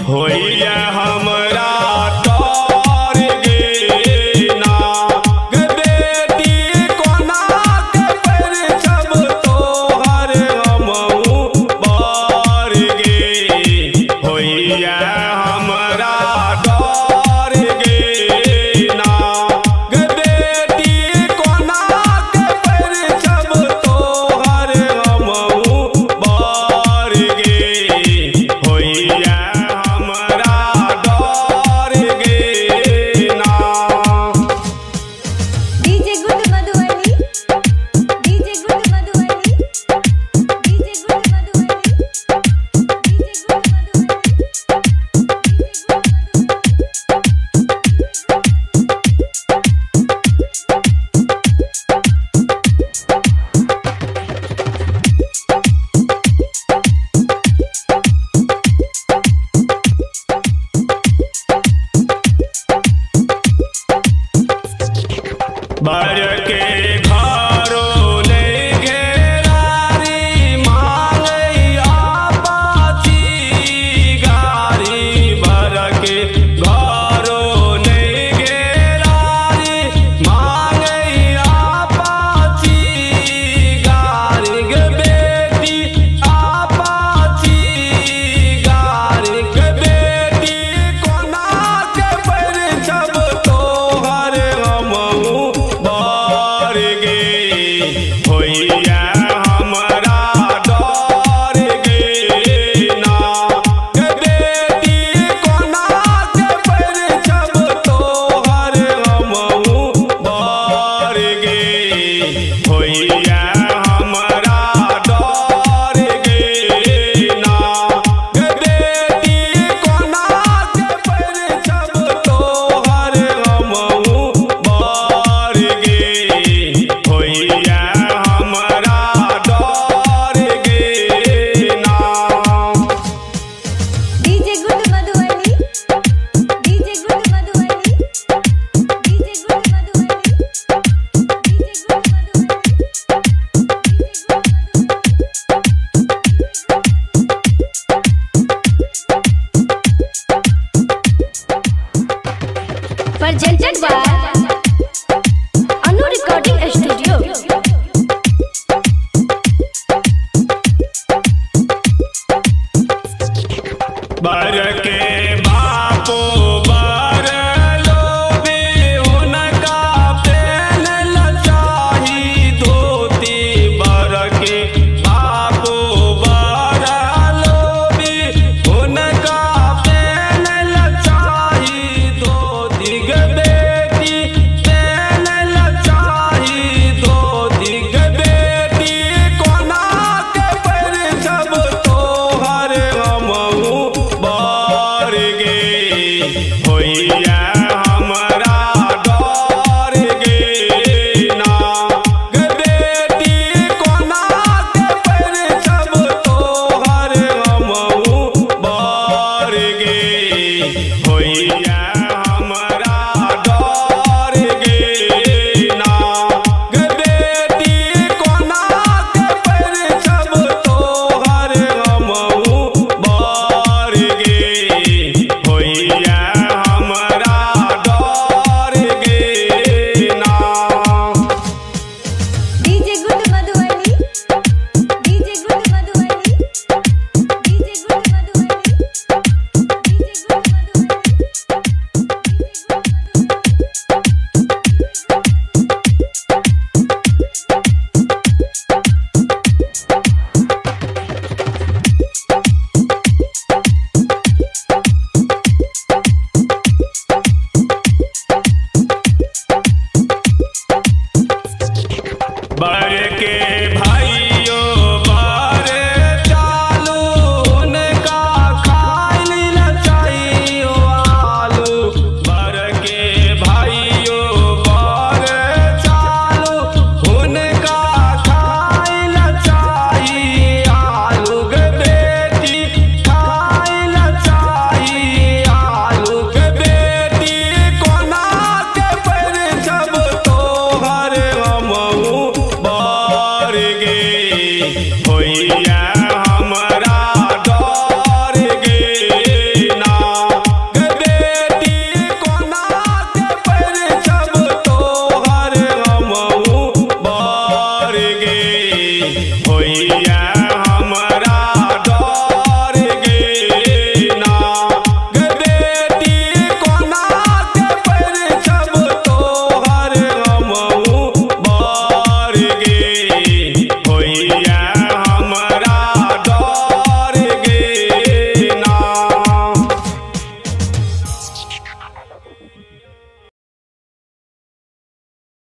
होइया हमरा तार गे ना गे बेटी कोना के पर सब तोहर हमहु बार गे होइया हमरा तार गे ना गे बेटी कोना के पर सब तोहर हमहु बार गे होइया बर के घरों ले घेरारी मांगैया पाची गारी बर के घरों ले घेरारी मांगैया पाची गारी गे बेटी आपाची गारी गे बेटी कोना के पर सब तोहर हमहु बार गे होइया हमरा डर गे ना गे बेटी कोना के पर सब तोहर हमहु बार गे होइया हमरा डर गे ना गे बेटी कोना के पर सब तोहर हमहु बार गे होइया हमरा डर गे ना। DJ good Madhubani DJ good Madhubani DJ good Madhubani DJ good Madhubani presented by Anu Recording Studio। बर के बापो बर लोभी उनका पहनल चाही धोती बर के बापो बर लोभी उनका पहनल चाही धोती गे बेटी पहनल चाही धोती गे बेटी कोना के पर सब तोहर हमहु बार गे होइया